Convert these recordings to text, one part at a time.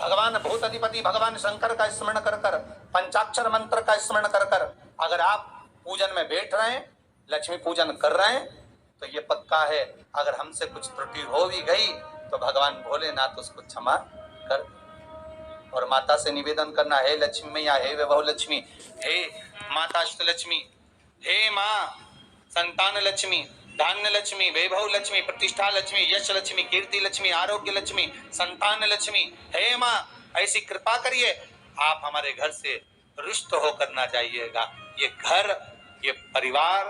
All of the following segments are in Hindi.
भगवान भूत अधिपति भगवान शंकर का स्मरण कर कर, पंचाक्षर मंत्र का स्मरण कर कर अगर आप पूजन में बैठ रहे हैं, लक्ष्मी पूजन कर रहे हैं, तो ये पक्का है अगर हमसे कुछ त्रुटि हो भी गई तो भगवान भोलेनाथ उसको क्षमा कर। और माता से निवेदन करना, हे लक्ष्मी मैया, हे वैभव लक्ष्मी, हे माता अष्टलक्ष्मी, हे माँ संतान लक्ष्मी, धान्य लक्ष्मी, वैभव लक्ष्मी, प्रतिष्ठा लक्ष्मी, यश लक्ष्मी, कीर्ति लक्ष्मी, आरोग्य लक्ष्मी, संतान लक्ष्मी, हे माँ ऐसी कृपा करिए आप हमारे घर से रुष्ट होकर ना जाइएगा। ये घर, ये परिवार,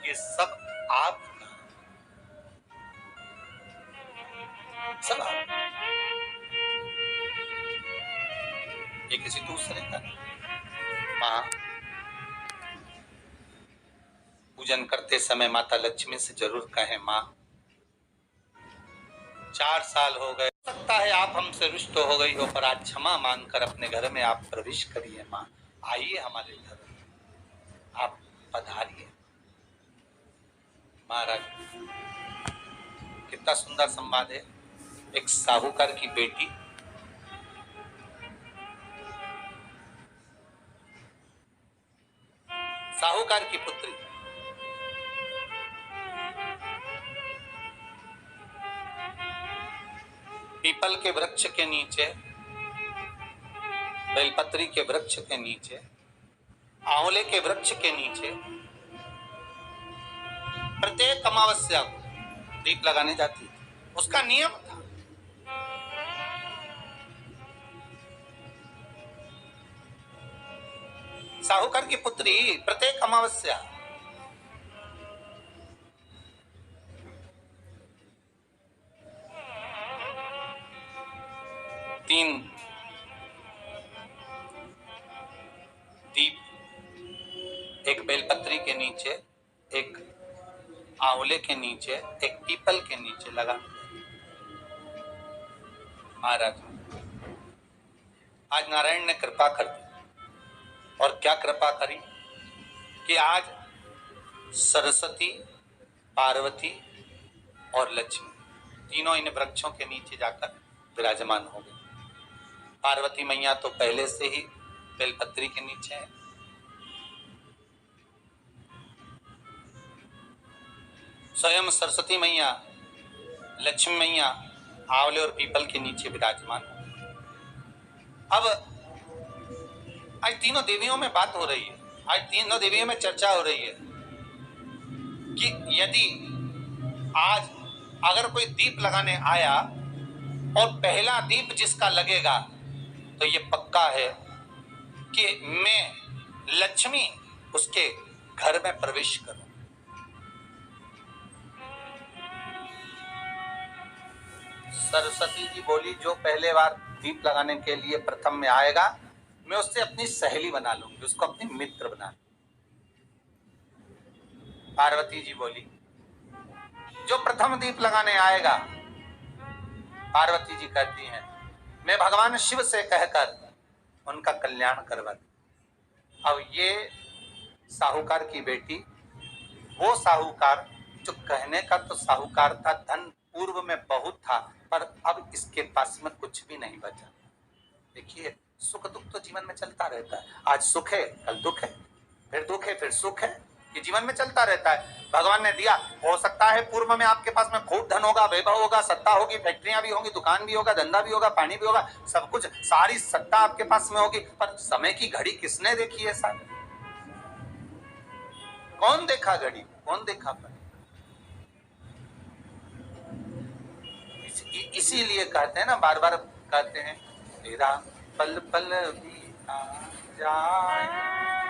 ये सब आप सब आप। ये किसी दूसरे का। माँ पूजन करते समय माता लक्ष्मी से जरूर कहें, माँ 4 साल हो गए, सकता है आप हमसे रुष्ट हो गई हो, पर आज क्षमा मांगकर अपने घर में आप प्रवेश करिए। माँ आइए हमारे घर, आप पधारिए। महाराज कितना सुंदर संवाद है। एक साहूकार की बेटी साहूकार की पुत्री पीपल के वृक्ष के नीचे, बेलपत्री के वृक्ष के नीचे, आंवले के वृक्ष के नीचे प्रत्येक अमावस्या को दीप लगाने जाती थी। उसका नियम था। साहूकार की पुत्री प्रत्येक अमावस्या 3 दीप, एक बेलपत्री के नीचे, एक आंवले के नीचे, एक पीपल के नीचे लगा। महाराज आज नारायण ने कृपा कर दी। और क्या कृपा करी कि आज सरस्वती, पार्वती और लक्ष्मी तीनों इन वृक्षों के नीचे जाकर विराजमान हो गए। पार्वती मैया तो पहले से ही बेलपत्री के नीचे है। स्वयं सरस्वती मैया, लक्ष्मी मैया आंवले और पीपल के नीचे विराजमान। अब आज तीनों देवियों में बात हो रही है, आज तीनों देवियों में चर्चा हो रही है कि यदि आज अगर कोई दीप लगाने आया और पहला दीप जिसका लगेगा तो ये पक्का है कि मैं लक्ष्मी उसके घर में प्रवेश करूं। सरस्वती जी बोली, जो पहले बार दीप लगाने के लिए प्रथम में आएगा मैं उससे अपनी सहेली बना लूंगी, उसको अपनी मित्र बना लूंगी। पार्वती जी बोली, जो प्रथम दीप लगाने आएगा, पार्वती जी कहती हैं मैं भगवान शिव से कहकर उनका कल्याण करवा दूं। अब ये साहूकार की बेटी, वो साहूकार जो कहने का तो साहूकार था, धन पूर्व में बहुत था, पर अब इसके पास में कुछ भी नहीं बचा। देखिए सुख दुख तो जीवन में चलता रहता है। आज सुख है, कल दुख है, फिर दुख है, फिर सुख है। ये जीवन में चलता रहता है। भगवान ने दिया, हो सकता है पूर्व में आपके पास में खूब धन होगा, वैभव होगा, सत्ता होगी, फैक्ट्रियां भी होंगी, दुकान भी होगा, धंधा भी होगा, पानी भी होगा, सब कुछ, सारी सत्ता आपके पास में होगी, पर समय की घड़ी किसने देखी है सारी? कौन देखा घड़ी, कौन देखा पर? इसीलिए कहते हैं ना, बार बार कहते हैं, तेरा पल पल बीता जाए,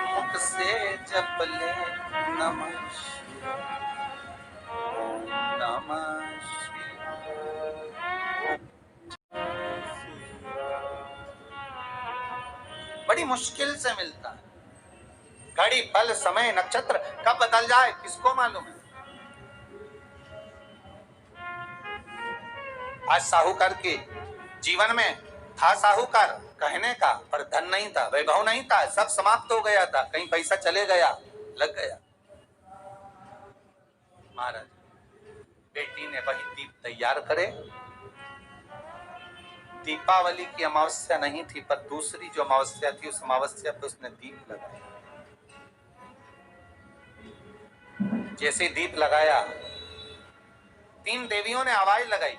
मुख से जप ले नमः शिवाय, नमः शिवाय। बड़ी मुश्किल से मिलता है। घड़ी पल समय नक्षत्र कब बदल जाए किसको मालूम है। आज साहूकार के जीवन में था साहूकार कहने का, पर धन नहीं था, वैभव नहीं था, सब समाप्त हो गया था, कहीं पैसा चले गया, लग गया। महाराज बेटी ने वही दीप तैयार करे दीपावली की अमावस्या नहीं थी, पर दूसरी जो अमावस्या थी उस अमावस्या पे उसने दीप लगाया। जैसे दीप लगाया, 3 देवियों ने आवाज लगाई,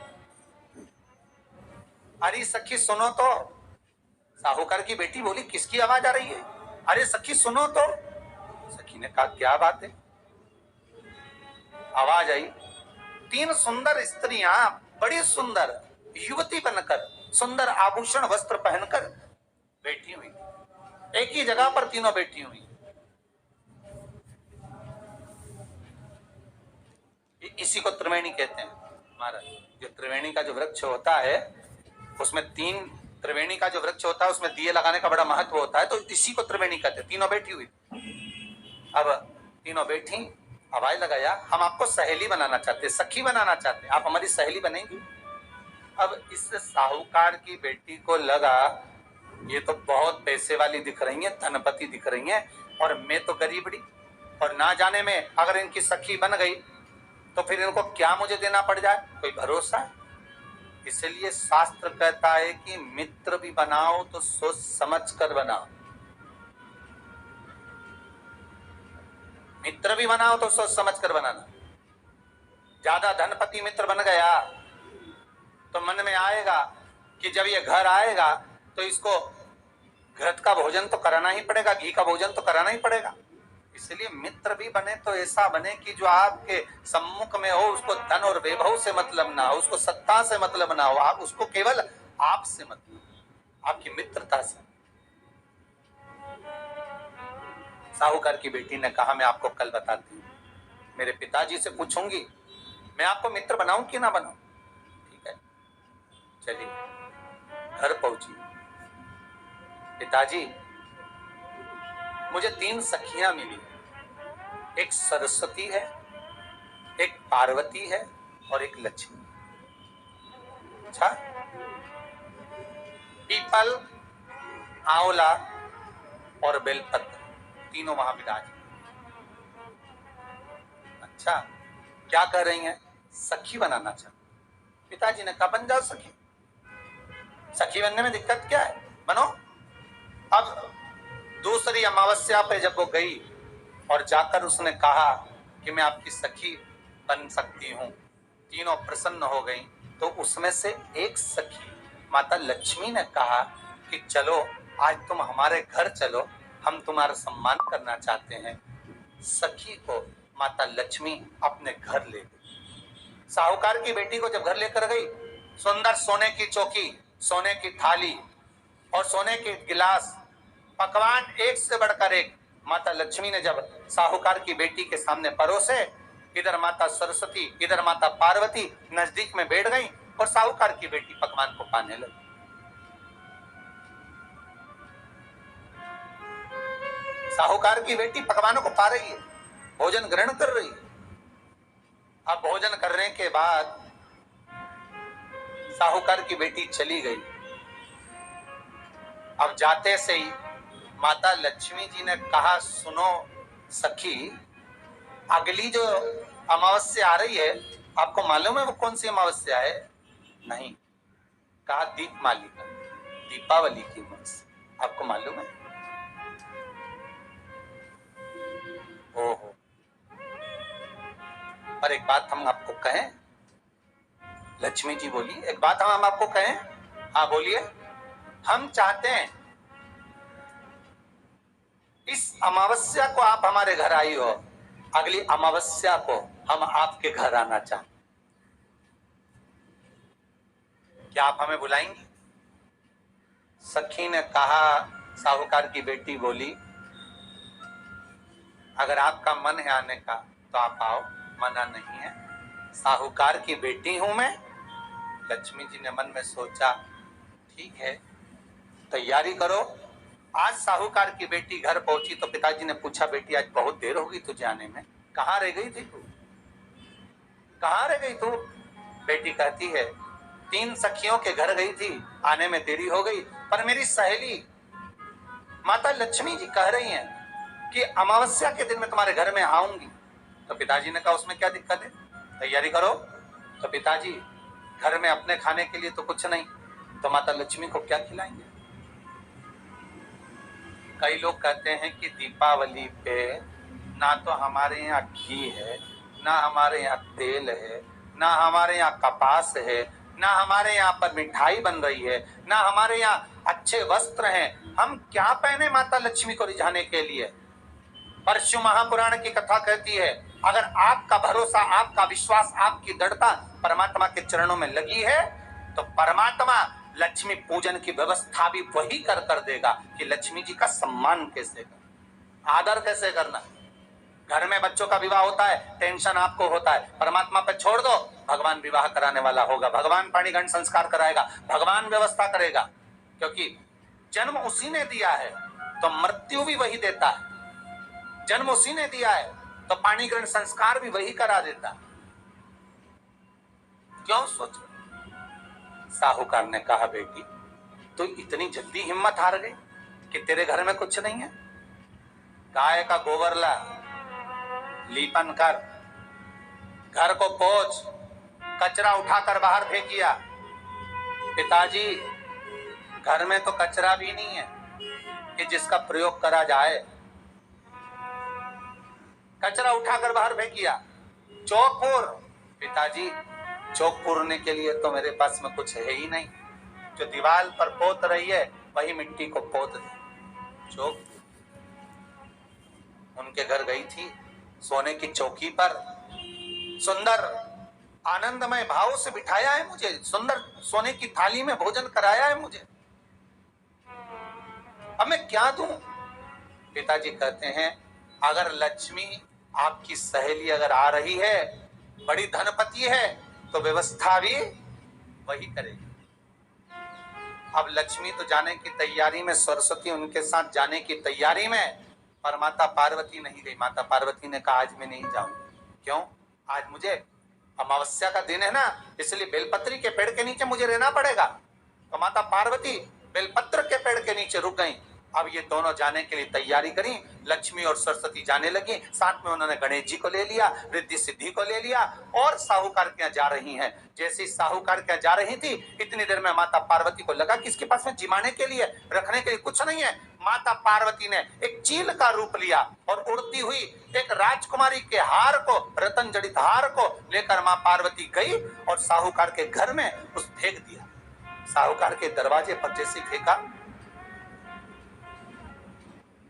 अरे सखी सुनो तो। साहूकार की बेटी बोली, किसकी आवाज आ रही है? अरे सखी सुनो तो। सखी ने कहा, क्या बात है? आवाज आई, 3 सुंदर स्त्रियां, बड़ी सुंदर युवती बनकर, सुंदर आभूषण वस्त्र पहनकर बैठी हुई, एक ही जगह पर तीनों बैठी हुई। इसी को त्रिवेणी कहते हैं महाराज। जो त्रिवेणी का जो वृक्ष होता है उसमें 3 त्रिवेणी का जो वृक्ष होता है उसमें दिए लगाने का बड़ा महत्व होता है, तो इसी को त्रिवेणी कहते हैं। तीनों बैठी हुई, अब तीनों बैठी, आवाज लगाया, हम आपको सहेली बनाना चाहते, सखी बनाना चाहते, आप हमारी सहेली बनेंगी। अब इस साहूकार की बेटी को लगा ये तो बहुत पैसे वाली दिख रही है, धनपति दिख रही है, और मैं तो गरीबड़ी, और ना जाने में अगर इनकी सखी बन गई तो फिर इनको क्या मुझे देना पड़ जाए, कोई भरोसा है। इसलिए शास्त्र कहता है कि मित्र भी बनाओ तो सोच समझ कर बनाओ, मित्र भी बनाओ तो सोच समझ कर बनाना। ज्यादा धनपति मित्र बन गया तो मन में आएगा कि जब ये घर आएगा तो इसको घृत का भोजन तो कराना ही पड़ेगा, घी का भोजन तो कराना ही पड़ेगा। इसलिए मित्र भी बने तो ऐसा बने कि जो आपके सम्मुख में हो, उसको धन और वैभव से मतलब ना हो, उसको सत्ता से मतलब ना हो, आप उसको केवल आपसे मतलब, आपकी मित्रता से। साहूकार की बेटी ने कहा, मैं आपको कल बताती हूँ, मेरे पिताजी से पूछूंगी मैं आपको मित्र बनाऊं कि ना बनाऊं। ठीक है, चलिए घर पहुंची। पिताजी, मुझे 3 सखियां मिली, एक सरस्वती है, एक पार्वती है और एक लक्ष्मी। अच्छा, पीपल, आंवला और बेलपत्र तीनों वहां विराज। अच्छा, क्या कर रही हैं? सखी बनाना चाहती। पिताजी ने कहा, बन जाओ सखी, सखी बनने में दिक्कत क्या है, बनो। अब दूसरी अमावस्या पे जब वो गई और जाकर उसने कहा कि मैं आपकी सखी बन सकती हूँ, तीनों प्रसन्न हो गई। तो उसमें से एक सखी माता लक्ष्मी ने कहा कि चलो आज तुम हमारे घर चलो, हम तुम्हारा सम्मान करना चाहते हैं। सखी को माता लक्ष्मी अपने घर ले गई। साहूकार की बेटी को जब घर लेकर गई, सुंदर सोने की चौकी, सोने की थाली और सोने के गिलास, पकवान एक से बढ़कर एक माता लक्ष्मी ने जब साहूकार की बेटी के सामने परोसे, इधर माता सरस्वती, इधर माता पार्वती नजदीक में बैठ गई और साहूकार की बेटी पकवान को पाने लगी। साहूकार की बेटी पकवानों को पा रही है, भोजन ग्रहण कर रही है। अब भोजन करने के बाद साहूकार की बेटी चली गई। अब जाते से ही माता लक्ष्मी जी ने कहा, सुनो सखी, अगली जो अमावस्या आ रही है, आपको मालूम है वो कौन सी अमावस्या है? नहीं। कहा, दीपमालिका, दीपावली की अमावस्या, आपको मालूम है? ओहो, पर एक बात हम आपको कहें। लक्ष्मी जी बोली, एक बात हम आपको कहें। हाँ बोलिए। हम चाहते हैं इस अमावस्या को आप हमारे घर आई हो, अगली अमावस्या को हम आपके घर आना चाहते, क्या आप हमें बुलाएंगी? सखी ने कहा, साहूकार की बेटी बोली, अगर आपका मन है आने का तो आप आओ, मना नहीं है। साहूकार की बेटी हूं मैं। लक्ष्मी जी ने मन में सोचा, ठीक है, तैयारी करो। आज साहूकार की बेटी घर पहुंची तो पिताजी ने पूछा, बेटी आज बहुत देर हो गई तुझे आने में, कहाँ रह गई थी तू, कहाँ रह गई तू? बेटी कहती है, 3 सखियों के घर गई थी, आने में देरी हो गई, पर मेरी सहेली माता लक्ष्मी जी कह रही हैं कि अमावस्या के दिन मैं तुम्हारे घर में आऊंगी। तो पिताजी ने कहा, उसमें क्या दिक्कत है, तैयारी करो। तो पिताजी, घर में अपने खाने के लिए तो कुछ नहीं, तो माता लक्ष्मी को क्या खिलाएंगे? कई लोग कहते हैं कि दीपावली पे ना तो हमारे यहाँ घी है, ना हमारे यहाँ तेल है, ना हमारे यहाँ कपास है, ना हमारे यहाँ पर मिठाई बन रही है, ना हमारे यहाँ अच्छे वस्त्र हैं। हम क्या पहने माता लक्ष्मी को रिझाने के लिए? परशु महापुराण की कथा कहती है, अगर आपका भरोसा, आपका विश्वास, आपकी दृढ़ता परमात्मा के चरणों में लगी है तो परमात्मा लक्ष्मी पूजन की व्यवस्था भी वही कर देगा कि लक्ष्मी जी का सम्मान कैसे करना, आदर कैसे करना। घर में बच्चों का विवाह होता है, टेंशन आपको होता है, परमात्मा पे छोड़ दो, भगवान विवाह कराने वाला होगा, भगवान पाणिग्रहण संस्कार कराएगा, भगवान व्यवस्था करेगा, क्योंकि जन्म उसी ने दिया है तो मृत्यु भी वही देता है। जन्म उसी ने दिया है तो पाणिग्रहण संस्कार भी वही करा देता है। क्यों सोचो? साहूकार ने कहा, बेटी तू इतनी जल्दी हिम्मत हार गई कि तेरे घर में कुछ नहीं है? गाय का गोबर ला, लीपन कर, घर को पोंछ, कचरा उठाकर बाहर फेंकिया। पिताजी घर में तो कचरा भी नहीं है कि जिसका प्रयोग करा जाए। कचरा उठाकर बाहर फेंकिया। चौक पूर, पिताजी चौक पूरने के लिए तो मेरे पास में कुछ है ही नहीं, जो दीवार पर पोत रही है वही मिट्टी को पोत दे। चौक उनके घर गई थी, सोने की चौकी पर सुंदर आनंदमय भाव से बिठाया है मुझे, सुंदर सोने की थाली में भोजन कराया है मुझे, अब मैं क्या दूं? पिताजी कहते हैं, अगर लक्ष्मी आपकी सहेली अगर आ रही है, बड़ी धनपति है, तो व्यवस्था भी वही करेगी। अब लक्ष्मी तो जाने की तैयारी में, सरस्वती उनके साथ जाने की तैयारी में, पर माता पार्वती नहीं गई। माता पार्वती ने कहा, आज मैं नहीं जाऊंगी। क्यों? आज मुझे अमावस्या का दिन है ना, इसलिए बेलपत्री के पेड़ के नीचे मुझे रहना पड़ेगा। तो माता पार्वती बेलपत्र के पेड़ के नीचे रुक गई। अब ये दोनों जाने के लिए तैयारी करी, लक्ष्मी और सरस्वती जाने लगी। साथ में उन्होंने गणेश जी को ले लिया, रिद्धि सिद्धि को ले लिया और साहूकार के यहाँ जा रही हैं। जैसे साहूकार के यहाँ जा रही थी, इतनी देर में माता पार्वती को लगा कि इसके पास में जिमाने के लिए, रखने के लिए कुछ नहीं है। माता पार्वती ने एक चील का रूप लिया और उड़ती हुई एक राजकुमारी के हार को, रतन जड़ित हार को लेकर माँ पार्वती गई और साहूकार के घर में उस फेंक दिया। साहूकार के दरवाजे पर जैसे फेंका,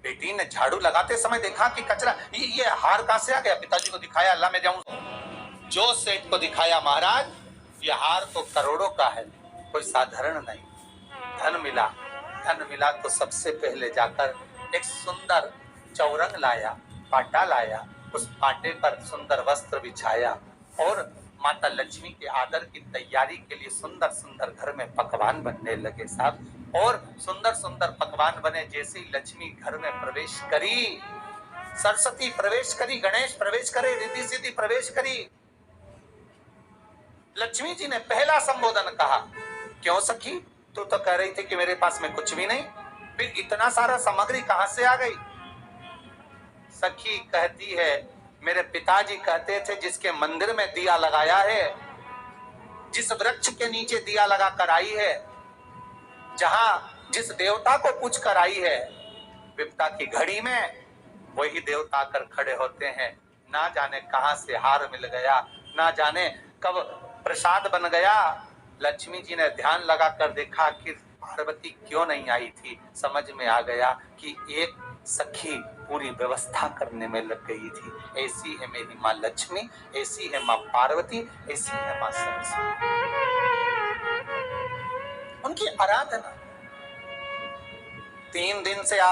बेटी ने झाड़ू लगाते समय देखा कि कचरा, ये हार कहां से आ गया? पिताजी को दिखाया, अल्लाह मैं जाऊं। जो सेठ को दिखाया, महाराज ये हार तो करोड़ों का है, कोई साधारण नहीं। धन मिला, धन मिला तो सबसे पहले जाकर एक सुंदर चौरंग लाया, पाटा लाया, उस पाटे पर सुंदर वस्त्र बिछाया और माता लक्ष्मी के आदर की तैयारी के लिए सुंदर सुंदर घर में पकवान बनने लगे साहब। और सुंदर सुंदर पकवान बने। जैसे ही लक्ष्मी घर में प्रवेश करी, सरस्वती प्रवेश करी, गणेश प्रवेश करे, रिद्धि सिद्धि प्रवेश करी, लक्ष्मी जी ने पहला संबोधन कहा, क्यों सखी, तू तो कह रही थी कि मेरे पास में कुछ भी नहीं, फिर इतना सारा सामग्री कहां से आ गई? सखी कहती है, मेरे पिताजी कहते थे, जिसके मंदिर में दिया लगाया है, जिस वृक्ष के नीचे दिया लगा कर आई है, जहां जिस देवता को पूछ कर आई है, विपदा की घड़ी में वही देवता आकर खड़े होते हैं। ना जाने कहां से हार मिल गया, ना जाने कब प्रसाद बन गया। लक्ष्मी जी ने ध्यान लगाकर देखा कि पार्वती क्यों नहीं आई थी। समझ में आ गया कि एक सखी पूरी व्यवस्था करने में लग गई थी। ऐसी है मेरी माँ लक्ष्मी, ऐसी है माँ पार्वती, ऐसी है माँ सरस्वती। उनकी आराधना 3 दिन से आप